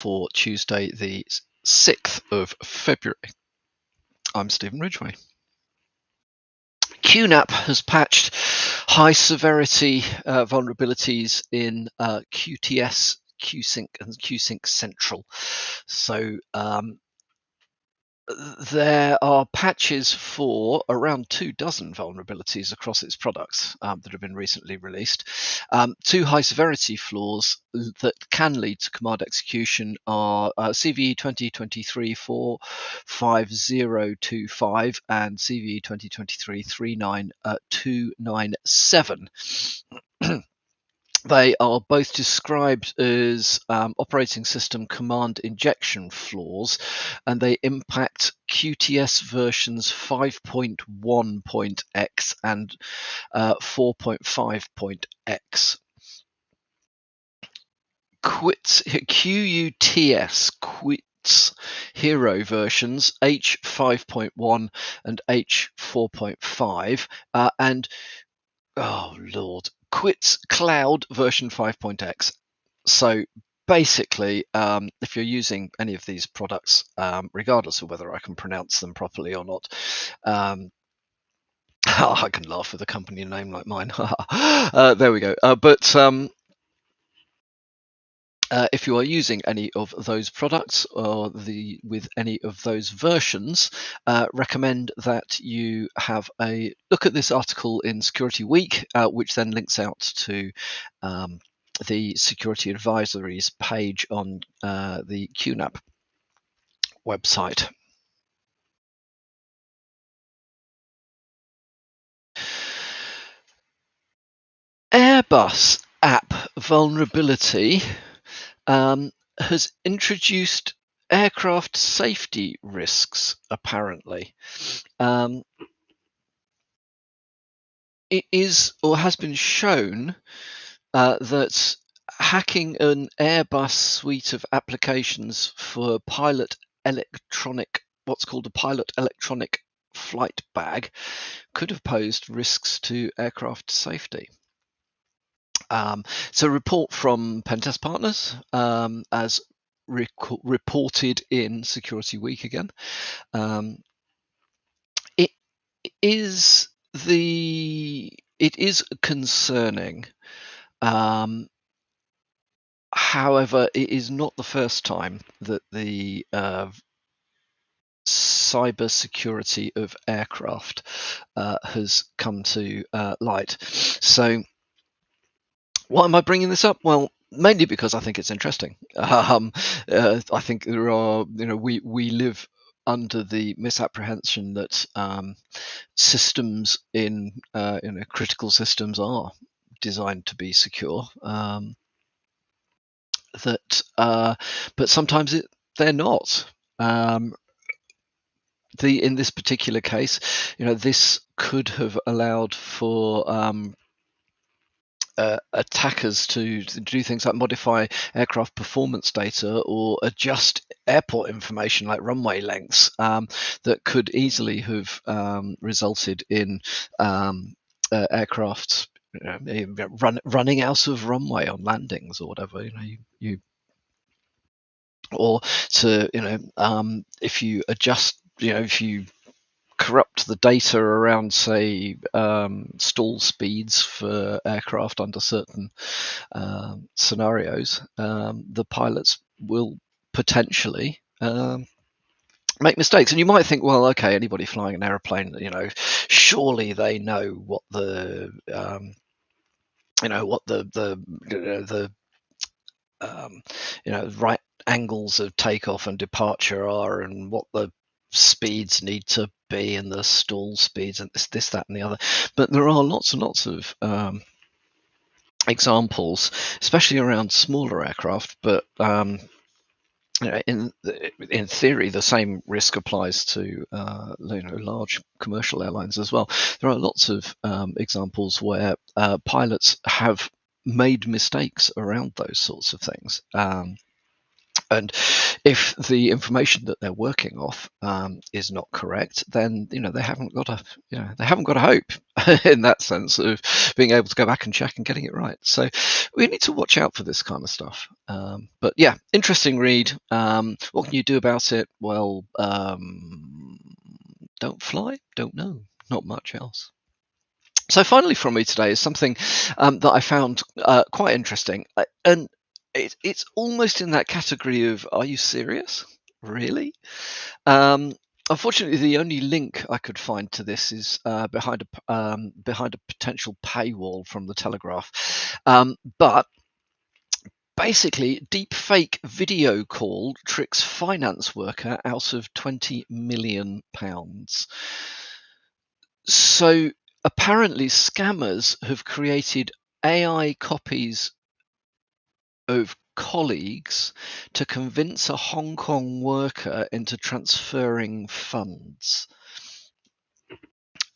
for Tuesday, the 6th of February. I'm Stephen Ridgway. QNAP has patched high severity vulnerabilities in QTS, QSync, and QSync Central. So there are patches for around 24 vulnerabilities across its products that have been recently released. Two high severity flaws that can lead to command execution are CVE 2023-45025 and CVE 2023-39297. They are both described as operating system command injection flaws, and they impact QTS versions 5.1.x and 4.5.x. QUTS hero versions H5.1 and H4.5 and oh lord, QUTS Cloud version 5.x. So basically, if you're using any of these products, regardless of whether I can pronounce them properly or not, I can laugh with a company name like mine. There we go. But if you are using any of those products or with any of those versions, recommend that you have a look at this article in Security Week, which then links out to the Security Advisories page on the QNAP website. Airbus app vulnerability has introduced aircraft safety risks, apparently. It is or has been shown that hacking an Airbus suite of applications for what's called a pilot electronic flight bag, could have posed risks to aircraft safety. So a report from Pentest Partners, as reported in Security Week again, it is concerning. However, it is not the first time that the cyber security of aircraft has come to light. So why am I bringing this up? Well, mainly because I think it's interesting. I think there are, we live under the misapprehension that systems in critical systems are designed to be secure. But sometimes they're not. In this particular case, this could have allowed for attackers to do things like modify aircraft performance data or adjust airport information like runway lengths that could easily have resulted in aircraft running out of runway on landings or whatever. Or to if you adjust, if you corrupt the data around, say, stall speeds for aircraft under certain scenarios, the pilots will potentially make mistakes. And you might think, well, okay, anybody flying an airplane, surely they know what the right angles of takeoff and departure are, and what the speeds need to be, and the stall speeds, and this, that, and the other. But there are lots and lots of examples, especially around smaller aircraft. But in theory, the same risk applies to large commercial airlines as well. There are lots of examples where pilots have made mistakes around those sorts of things. And if the information that they're working off is not correct, then they haven't got a hope. in that sense of being able to go back and check and getting it right. So we need to watch out for this kind of stuff. But yeah, interesting read. What can you do about it? Well, don't fly, don't know, not much else. So finally from me today is something that I found quite interesting. And it's almost in that category of, are you serious? Really? Um, Unfortunately, the only link I could find to this is behind a potential paywall from the Telegraph. But basically, deepfake video call tricks finance worker out of £20 million. So apparently, scammers have created AI copies of colleagues to convince a Hong Kong worker into transferring funds.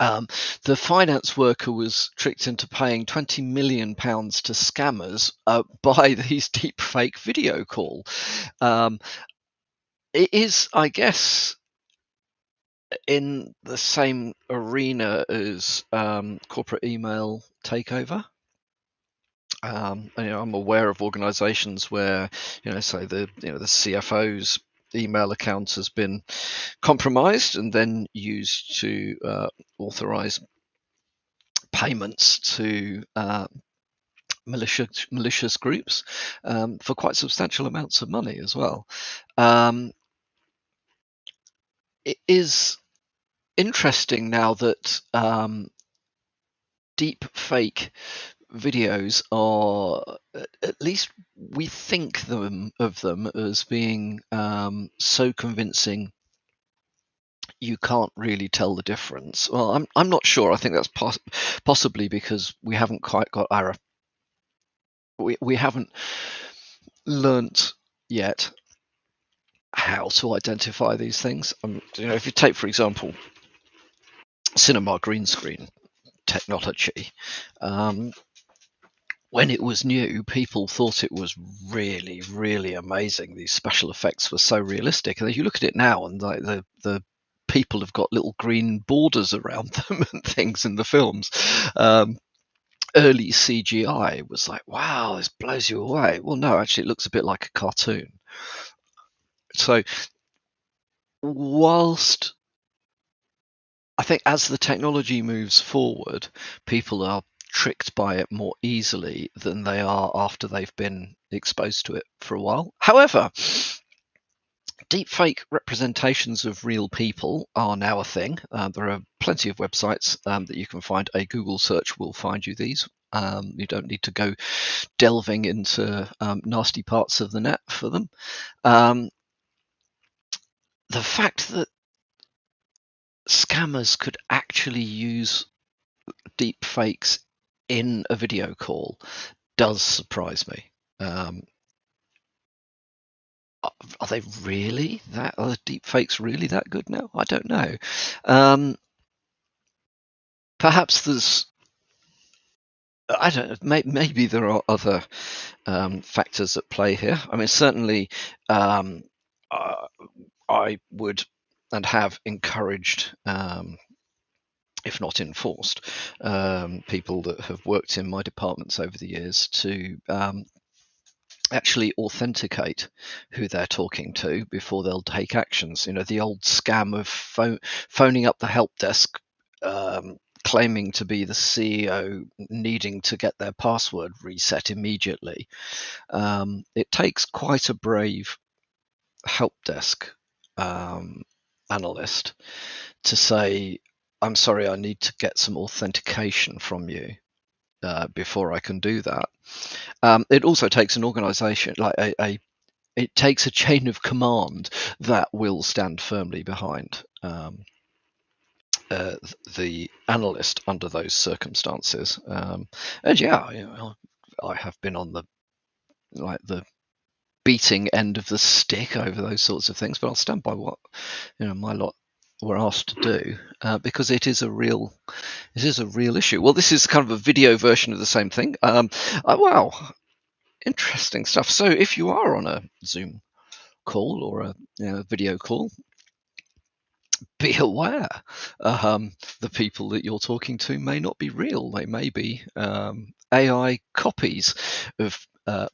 The finance worker was tricked into paying £20 million to scammers by these deepfake video call. It is, I guess, in the same arena as corporate email takeover. I'm aware of organisations where, say the CFO's email account has been compromised and then used to authorise payments to malicious groups for quite substantial amounts of money as well. It is interesting now that deep fake videos are, at least we think of them as being so convincing you can't really tell the difference. Well, I'm not sure. I think that's possibly because we haven't quite got we haven't learnt yet how to identify these things. If you take, for example, cinema green screen technology, when it was new, people thought it was really, really amazing. These special effects were so realistic, and if you look at it now, and like the people have got little green borders around them and things in the films. Early CGI was like, wow, this blows you away. Well, no, actually, it looks a bit like a cartoon. So, whilst I think as the technology moves forward, people are tricked by it more easily than they are after they've been exposed to it for a while. However, deepfake representations of real people are now a thing. There are plenty of websites that you can find. A Google search will find you these. You don't need to go delving into nasty parts of the net for them. The fact that scammers could actually use deep fakes in a video call does surprise me. Are they really that? Are the deep fakes really that good now? I don't know. Perhaps there's, I don't know, maybe there are other factors at play here. I mean, certainly I would and have encouraged, if not enforced, people that have worked in my departments over the years to actually authenticate who they're talking to before they'll take actions. The old scam of phoning up the help desk, claiming to be the CEO, needing to get their password reset immediately. It takes quite a brave help desk analyst to say, I'm sorry, I need to get some authentication from you before I can do that. It also takes an organization, like it takes a chain of command that will stand firmly behind the analyst under those circumstances. And yeah, I have been on the beating end of the stick over those sorts of things, but I'll stand by what my lot were asked to do because it is a real issue. Well, this is kind of a video version of the same thing. Wow, interesting stuff. So if you are on a Zoom call or a video call, be aware. The people that you're talking to may not be real. They may be AI copies of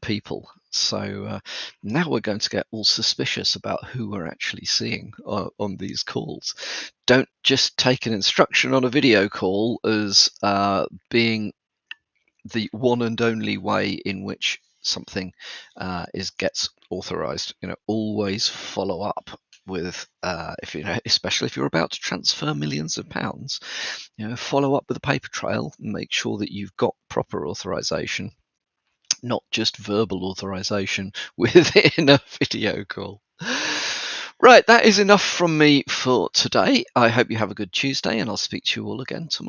people. So now we're going to get all suspicious about who we're actually seeing on these calls. Don't just take an instruction on a video call as being the one and only way in which something gets authorized. Always follow up with especially if you're about to transfer millions of pounds. Follow up with a paper trail and make sure that you've got proper authorization, not just verbal authorization within a video call. Right, that is enough from me for today. I hope you have a good Tuesday, and I'll speak to you all again tomorrow.